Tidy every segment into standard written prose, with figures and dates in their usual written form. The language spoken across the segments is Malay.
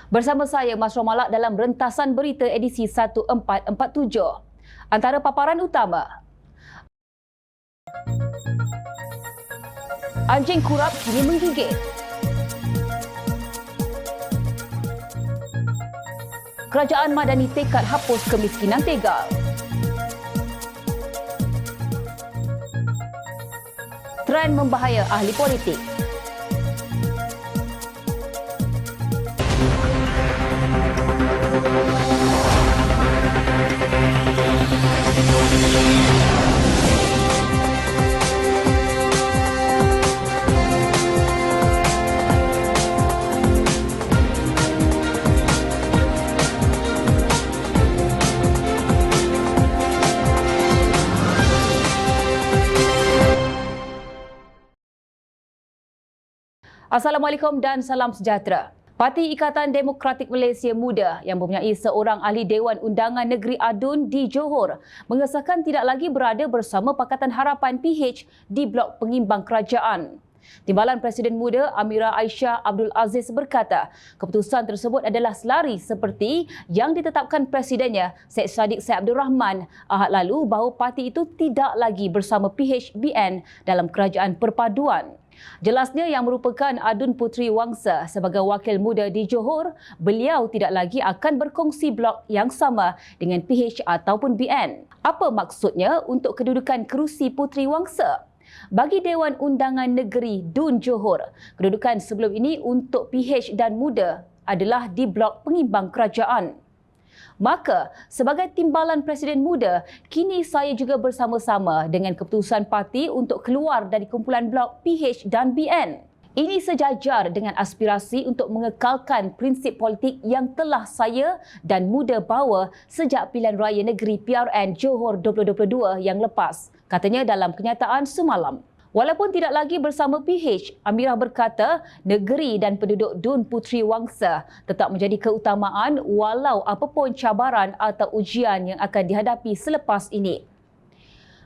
Bersama saya, Mas Romalak dalam rentasan berita edisi 1447. Antara paparan utama, anjing kurap kini menggigit. Kerajaan Madani tekad hapus kemiskinan tegal. Trend membahaya ahli politik. Assalamualaikum dan salam sejahtera. Parti Ikatan Demokratik Malaysia Muda yang mempunyai seorang ahli Dewan Undangan Negeri Adun di Johor mengesahkan tidak lagi berada bersama Pakatan Harapan PH di Blok Pengimbang Kerajaan. Timbalan Presiden Muda Amirah Aisyah Abdul Aziz berkata, keputusan tersebut adalah selari seperti yang ditetapkan Presidennya Syed Saddiq Syed Abdul Rahman Ahad lalu bahawa parti itu tidak lagi bersama PHBN dalam Kerajaan Perpaduan. Jelasnya yang merupakan Adun Puteri Wangsa sebagai wakil muda di Johor, beliau tidak lagi akan berkongsi blok yang sama dengan PH ataupun BN. Apa maksudnya untuk kedudukan kerusi Puteri Wangsa? Bagi Dewan Undangan Negeri Dun Johor, kedudukan sebelum ini untuk PH dan muda adalah di Blok Pengimbang Kerajaan. Maka, sebagai timbalan Presiden Muda, kini saya juga bersama-sama dengan keputusan parti untuk keluar dari kumpulan blok PH dan BN. Ini sejajar dengan aspirasi untuk mengekalkan prinsip politik yang telah saya dan muda bawa sejak pilihan raya negeri PRN Johor 2022 yang lepas, katanya dalam kenyataan semalam. Walaupun tidak lagi bersama PH, Amirah berkata negeri dan penduduk Dun Puteri Wangsa tetap menjadi keutamaan walau apapun cabaran atau ujian yang akan dihadapi selepas ini.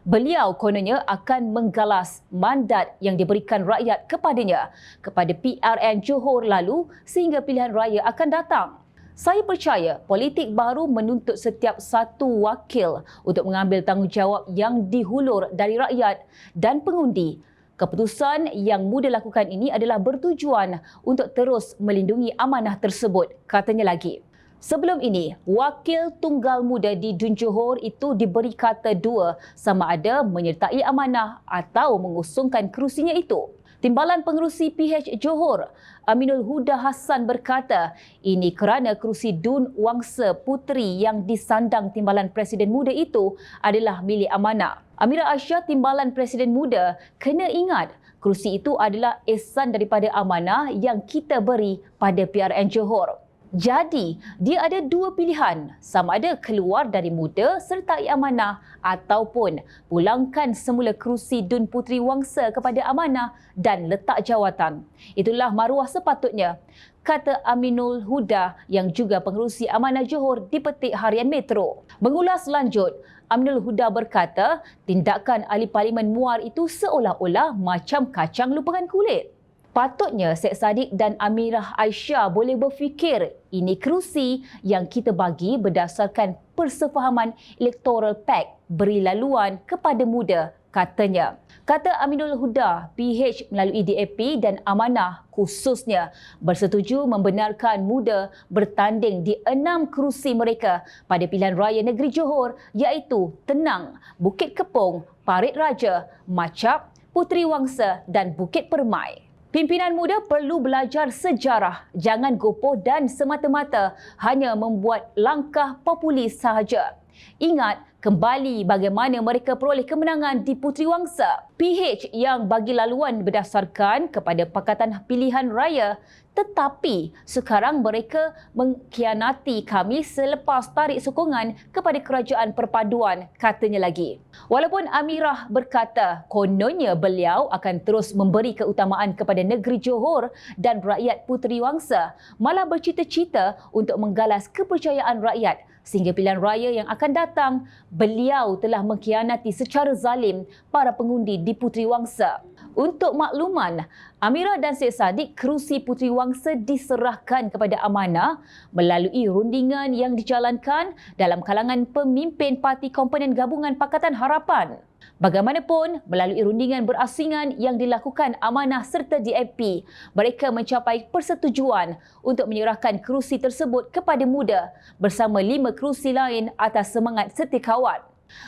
Beliau kononnya akan menggalas mandat yang diberikan rakyat kepadanya kepada PRN Johor lalu sehingga pilihan raya akan datang. Saya percaya politik baru menuntut setiap satu wakil untuk mengambil tanggungjawab yang dihulur dari rakyat dan pengundi. Keputusan yang muda lakukan ini adalah bertujuan untuk terus melindungi amanah tersebut, katanya lagi. Sebelum ini, wakil tunggal muda di Dun Johor itu diberi kata dua sama ada menyertai amanah atau mengusungkan kerusinya itu. Timbalan Pengerusi PH Johor, Aminul Huda Hassan berkata, ini kerana kerusi Dun Wangsa Puteri yang disandang Timbalan Presiden Muda itu adalah milik amanah. Amirah Aisyah, Timbalan Presiden Muda, kena ingat kerusi itu adalah ihsan daripada amanah yang kita beri pada PRN Johor. Jadi, dia ada dua pilihan, sama ada keluar dari muda sertai amanah ataupun pulangkan semula kerusi Dun Puteri Wangsa kepada amanah dan letak jawatan. Itulah maruah sepatutnya, kata Aminul Huda yang juga pengerusi amanah Johor di Petik Harian Metro. Mengulas lanjut, Aminul Huda berkata, tindakan ahli parlimen Muar itu seolah-olah macam kacang lupakan kulit. Patutnya Syed Saddiq dan Amirah Aisyah boleh berfikir ini kerusi yang kita bagi berdasarkan persefahaman Electoral Pact beri laluan kepada muda, katanya. Kata Aminul Huda, PH melalui DAP dan Amanah khususnya bersetuju membenarkan muda bertanding di 6 kerusi mereka pada pilihan raya negeri Johor iaitu Tenang, Bukit Kepong, Parit Raja, Macap, Puteri Wangsa dan Bukit Permai. Pimpinan muda perlu belajar sejarah, jangan gopoh dan semata-mata hanya membuat langkah populis sahaja. Ingat kembali bagaimana mereka peroleh kemenangan di Puteri Wangsa. PH yang bagi laluan berdasarkan kepada Pakatan Pilihan Raya, tetapi sekarang mereka mengkhianati kami selepas tarik sokongan kepada Kerajaan Perpaduan, katanya lagi. Walaupun Amirah berkata kononnya beliau akan terus memberi keutamaan kepada negeri Johor dan rakyat Puteri Wangsa, malah bercita-cita untuk menggalas kepercayaan rakyat sehingga pilihan raya yang akan datang, beliau telah mengkhianati secara zalim para pengundi di di Puteri Wangsa. Untuk makluman, Amira dan Syed Saddiq, kerusi Puteri Wangsa diserahkan kepada amanah melalui rundingan yang dijalankan dalam kalangan pemimpin parti komponen gabungan Pakatan Harapan. Bagaimanapun, melalui rundingan berasingan yang dilakukan amanah serta DAP, mereka mencapai persetujuan untuk menyerahkan kerusi tersebut kepada muda bersama 5 kerusi lain atas semangat setikawan.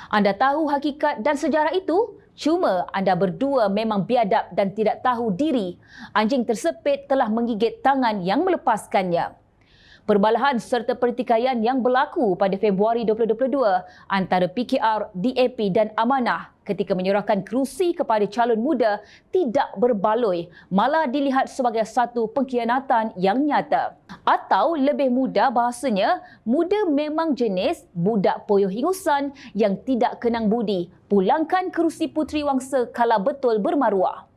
Anda tahu hakikat dan sejarah itu? Cuma anda berdua memang biadab dan tidak tahu diri. Anjing tersepit telah menggigit tangan yang melepaskannya. Perbalahan serta pertikaian yang berlaku pada Februari 2022 antara PKR, DAP dan Amanah ketika menyerahkan kerusi kepada calon muda tidak berbaloi, malah dilihat sebagai satu pengkhianatan yang nyata. Atau lebih mudah bahasanya, muda memang jenis budak poyo hingusan yang tidak kenang budi. Pulangkan kerusi Puteri Wangsa kala betul bermaruah.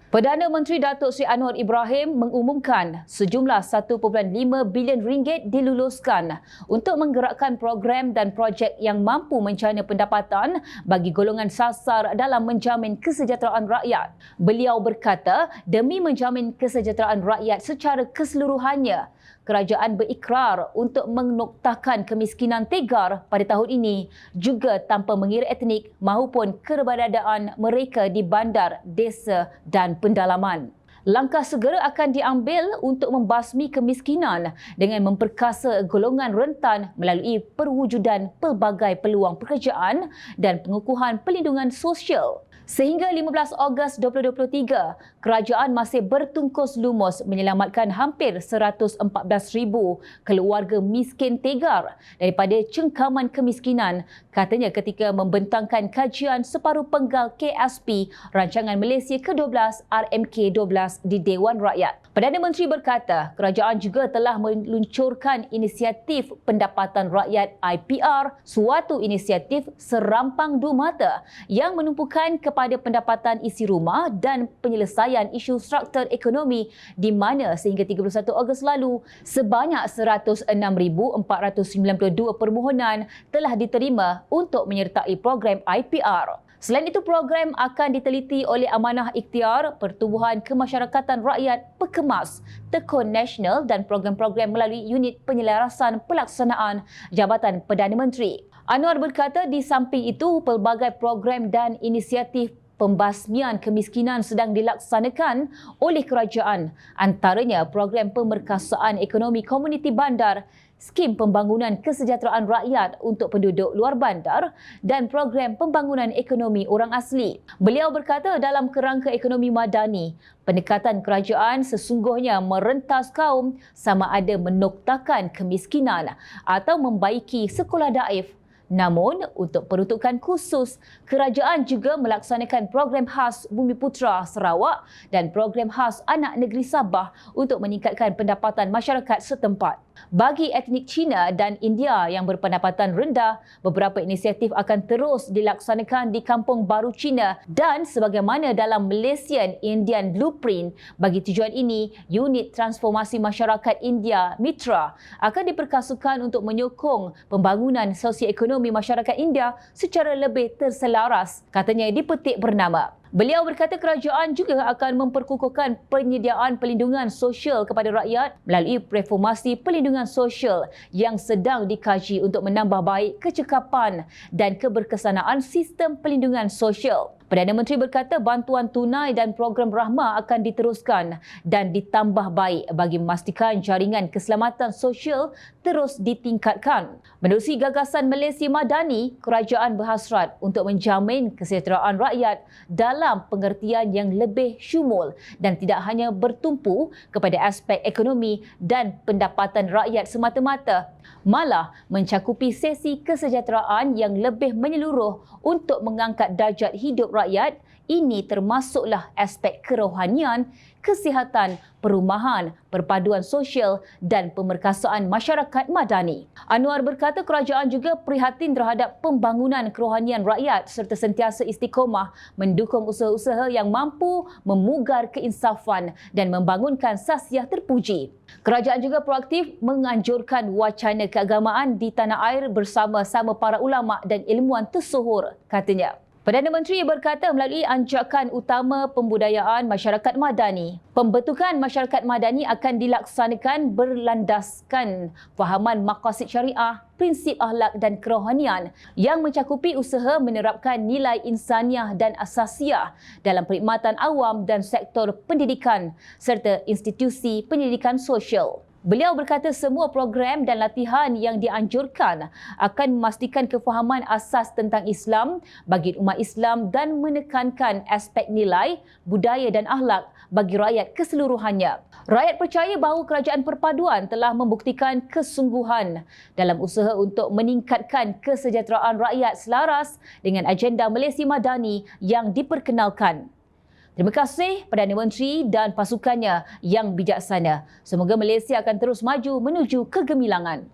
Perdana Menteri Datuk Seri Anwar Ibrahim mengumumkan sejumlah 1.5 bilion ringgit diluluskan untuk menggerakkan program dan projek yang mampu mencana pendapatan bagi golongan sasar dalam menjamin kesejahteraan rakyat. Beliau berkata, demi menjamin kesejahteraan rakyat secara keseluruhannya, kerajaan berikrar untuk menoktakan kemiskinan tegar pada tahun ini juga tanpa mengira etnik maupun keberadaan mereka di bandar, desa dan pendalaman. Langkah segera akan diambil untuk membasmi kemiskinan dengan memperkasa golongan rentan melalui perwujudan pelbagai peluang pekerjaan dan pengukuhan perlindungan sosial. Sehingga 15 Ogos 2023, kerajaan masih bertungkus lumus menyelamatkan hampir 114,000 keluarga miskin tegar daripada cengkaman kemiskinan, katanya ketika membentangkan kajian separuh penggal KSP Rancangan Malaysia ke-12 RMK-12 di Dewan Rakyat. Perdana Menteri berkata, kerajaan juga telah meluncurkan inisiatif pendapatan rakyat IPR, suatu inisiatif serampang dua mata yang menumpukan kepada pendapatan isi rumah dan penyelesaian isu struktur ekonomi, di mana sehingga 31 Ogos lalu sebanyak 106,492 permohonan telah diterima untuk menyertai program IPR. Selain itu, program akan diteliti oleh Amanah Ikhtiar Pertubuhan Kemasyarakatan Rakyat Pekemas, Tekun Nasional dan program-program melalui Unit Penyelarasan Pelaksanaan Jabatan Perdana Menteri. Anwar berkata di samping itu, pelbagai program dan inisiatif pembasmian kemiskinan sedang dilaksanakan oleh kerajaan, antaranya program pemerkasaan ekonomi komuniti bandar, skim pembangunan kesejahteraan rakyat untuk penduduk luar bandar dan program pembangunan ekonomi orang asli. Beliau berkata dalam kerangka ekonomi madani, pendekatan kerajaan sesungguhnya merentas kaum sama ada menoktakan kemiskinan atau membaiki sekolah daif. Namun, untuk peruntukan khusus, kerajaan juga melaksanakan program khas Bumiputera Sarawak dan program khas Anak Negeri Sabah untuk meningkatkan pendapatan masyarakat setempat. Bagi etnik Cina dan India yang berpendapatan rendah, beberapa inisiatif akan terus dilaksanakan di Kampung Baru Cina dan sebagaimana dalam Malaysian Indian Blueprint. Bagi tujuan ini, Unit Transformasi Masyarakat India Mitra akan diperkasukan untuk menyokong pembangunan sosioekonomi masyarakat India secara lebih terselaras, katanya dipetik bernama. Beliau berkata kerajaan juga akan memperkukuhkan penyediaan perlindungan sosial kepada rakyat melalui reformasi perlindungan sosial yang sedang dikaji untuk menambah baik kecekapan dan keberkesanaan sistem perlindungan sosial. Perdana Menteri berkata bantuan tunai dan program rahmah akan diteruskan dan ditambah baik bagi memastikan jaringan keselamatan sosial terus ditingkatkan. Menerusi gagasan Malaysia Madani, kerajaan berhasrat untuk menjamin kesejahteraan rakyat dalam pengertian yang lebih syumul dan tidak hanya bertumpu kepada aspek ekonomi dan pendapatan rakyat semata-mata, malah mencakupi sesi kesejahteraan yang lebih menyeluruh untuk mengangkat darjat hidup rakyat. Ini termasuklah aspek kerohanian, kesihatan, perumahan, perpaduan sosial dan pemerkasaan masyarakat madani. Anwar berkata kerajaan juga prihatin terhadap pembangunan kerohanian rakyat serta sentiasa istiqomah mendukung usaha-usaha yang mampu memugar keinsafan dan membangunkan sasiah terpuji. Kerajaan juga proaktif menganjurkan wacana keagamaan di tanah air bersama-sama para ulama dan ilmuwan tersohor, katanya. Perdana Menteri berkata melalui anjakan utama pembudayaan masyarakat madani, pembentukan masyarakat madani akan dilaksanakan berlandaskan fahaman maqasid syariah, prinsip akhlak dan kerohanian yang mencakupi usaha menerapkan nilai insaniah dan asasiah dalam perkhidmatan awam dan sektor pendidikan serta institusi pendidikan sosial. Beliau berkata semua program dan latihan yang dianjurkan akan memastikan kefahaman asas tentang Islam bagi umat Islam dan menekankan aspek nilai, budaya dan akhlak bagi rakyat keseluruhannya. Rakyat percaya bahawa Kerajaan Perpaduan telah membuktikan kesungguhan dalam usaha untuk meningkatkan kesejahteraan rakyat selaras dengan agenda Malaysia Madani yang diperkenalkan. Terima kasih Perdana Menteri dan pasukannya yang bijaksana. Semoga Malaysia akan terus maju menuju kegemilangan.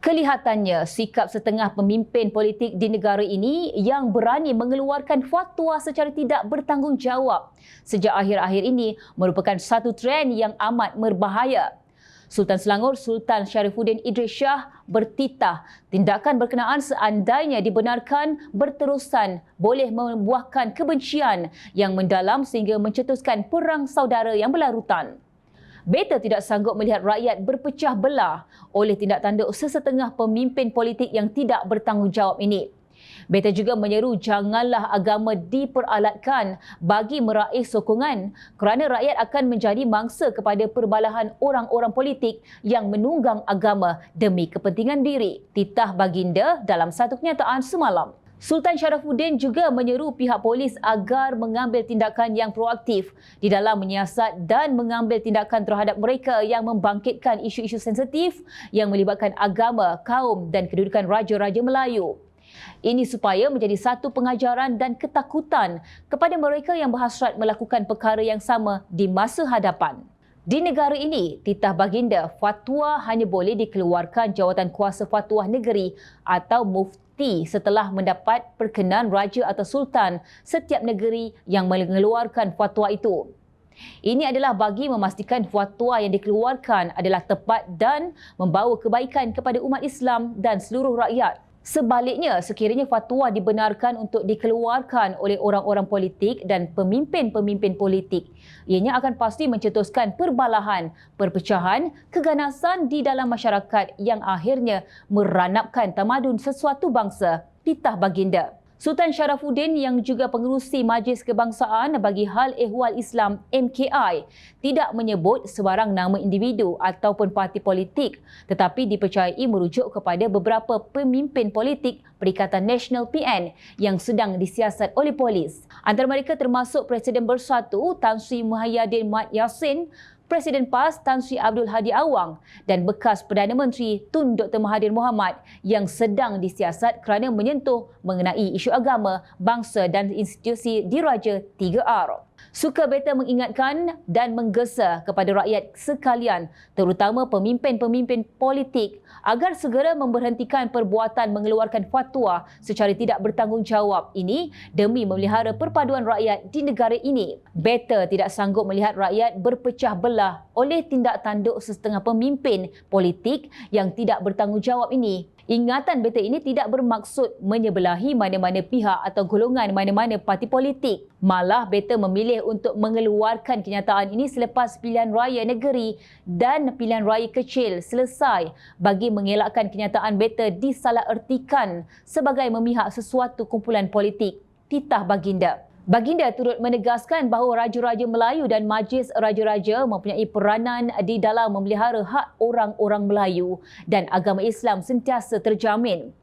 Kelihatannya sikap setengah pemimpin politik di negara ini yang berani mengeluarkan fatwa secara tidak bertanggungjawab sejak akhir-akhir ini merupakan satu trend yang amat berbahaya. Sultan Selangor Sultan Sharifuddin Idris Shah bertitah tindakan berkenaan seandainya dibenarkan berterusan boleh membuahkan kebencian yang mendalam sehingga mencetuskan perang saudara yang berlarutan. Beta tidak sanggup melihat rakyat berpecah belah oleh tindak tanduk sesetengah pemimpin politik yang tidak bertanggungjawab ini. Beta juga menyeru janganlah agama diperalatkan bagi meraih sokongan kerana rakyat akan menjadi mangsa kepada perbalahan orang-orang politik yang menunggang agama demi kepentingan diri. Titah baginda dalam satu kenyataan semalam. Sultan Sharifuddin juga menyeru pihak polis agar mengambil tindakan yang proaktif di dalam menyiasat dan mengambil tindakan terhadap mereka yang membangkitkan isu-isu sensitif yang melibatkan agama, kaum dan kedudukan Raja-Raja Melayu. Ini supaya menjadi satu pengajaran dan ketakutan kepada mereka yang berhasrat melakukan perkara yang sama di masa hadapan. Di negara ini, titah baginda, fatwa hanya boleh dikeluarkan Jawatan Kuasa Fatwa Negeri atau Mufti setelah mendapat perkenan Raja atau Sultan setiap negeri yang mengeluarkan fatwa itu. Ini adalah bagi memastikan fatwa yang dikeluarkan adalah tepat dan membawa kebaikan kepada umat Islam dan seluruh rakyat. Sebaliknya, sekiranya fatwa dibenarkan untuk dikeluarkan oleh orang-orang politik dan pemimpin-pemimpin politik, ianya akan pasti mencetuskan perbalahan, perpecahan, keganasan di dalam masyarakat yang akhirnya meranapkan tamadun sesuatu bangsa. Titah baginda. Sultan Sharifuddin yang juga pengerusi Majlis Kebangsaan bagi Hal Ehwal Islam MKI tidak menyebut sebarang nama individu ataupun parti politik tetapi dipercayai merujuk kepada beberapa pemimpin politik Perikatan Nasional PN yang sedang disiasat oleh polis. Antara mereka termasuk Presiden Bersatu Tan Sri Muhyiddin Mat Yassin, Presiden PAS Tan Sri Abdul Hadi Awang dan bekas Perdana Menteri Tun Dr. Mahathir Mohamad yang sedang disiasat kerana menyentuh mengenai isu agama, bangsa dan institusi diraja 3R. Suka beta mengingatkan dan menggesa kepada rakyat sekalian, terutama pemimpin-pemimpin politik, agar segera memberhentikan perbuatan mengeluarkan fatwa secara tidak bertanggungjawab ini demi memelihara perpaduan rakyat di negara ini. Beta tidak sanggup melihat rakyat berpecah belah oleh tindak tanduk sesetengah pemimpin politik yang tidak bertanggungjawab ini. Ingatan beta ini tidak bermaksud menyebelahi mana-mana pihak atau golongan mana-mana parti politik. Malah beta memilih untuk mengeluarkan kenyataan ini selepas pilihan raya negeri dan pilihan raya kecil selesai bagi mengelakkan kenyataan beta disalahertikan sebagai memihak sesuatu kumpulan politik. Titah baginda. Baginda turut menegaskan bahawa Raja-Raja Melayu dan Majlis Raja-Raja mempunyai peranan di dalam memelihara hak orang-orang Melayu dan agama Islam sentiasa terjamin.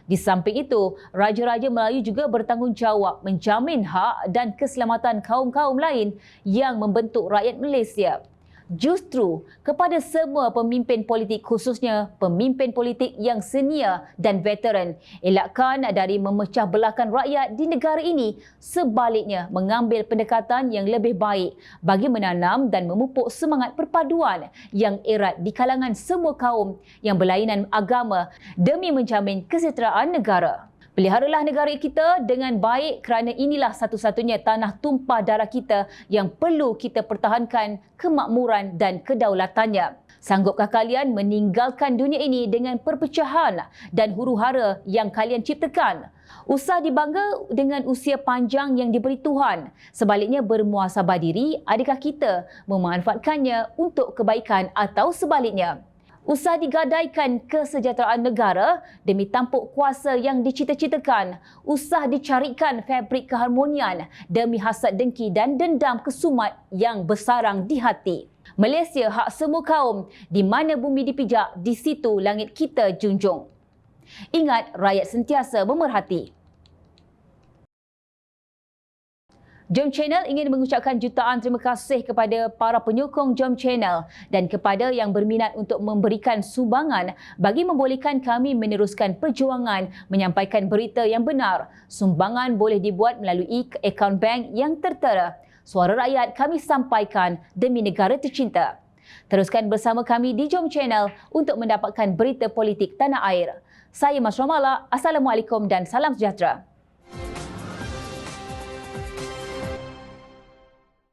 Di samping itu, Raja-Raja Melayu juga bertanggungjawab menjamin hak dan keselamatan kaum-kaum lain yang membentuk rakyat Malaysia. Justru kepada semua pemimpin politik, khususnya pemimpin politik yang senior dan veteran, elakkan dari memecah belahkan rakyat di negara ini, sebaliknya mengambil pendekatan yang lebih baik bagi menanam dan memupuk semangat perpaduan yang erat di kalangan semua kaum yang berlainan agama demi menjamin kesejahteraan negara. Peliharalah negara kita dengan baik kerana inilah satu-satunya tanah tumpah darah kita yang perlu kita pertahankan kemakmuran dan kedaulatannya. Sanggupkah kalian meninggalkan dunia ini dengan perpecahan dan huru-hara yang kalian ciptakan? Usah dibangga dengan usia panjang yang diberi Tuhan. Sebaliknya, bermuhasabah diri, adakah kita memanfaatkannya untuk kebaikan atau sebaliknya? Usah digadaikan kesejahteraan negara demi tampuk kuasa yang dicita-citakan. Usah dicarikan fabrik keharmonian demi hasad dengki dan dendam kesumat yang bersarang di hati. Malaysia hak semua kaum, di mana bumi dipijak, di situ langit kita junjung. Ingat, rakyat sentiasa memerhati. Jom Channel ingin mengucapkan jutaan terima kasih kepada para penyokong Jom Channel dan kepada yang berminat untuk memberikan sumbangan bagi membolehkan kami meneruskan perjuangan menyampaikan berita yang benar. Sumbangan boleh dibuat melalui akaun bank yang tertera. Suara rakyat kami sampaikan demi negara tercinta. Teruskan bersama kami di Jom Channel untuk mendapatkan berita politik tanah air. Saya Mas Romala, Assalamualaikum dan salam sejahtera.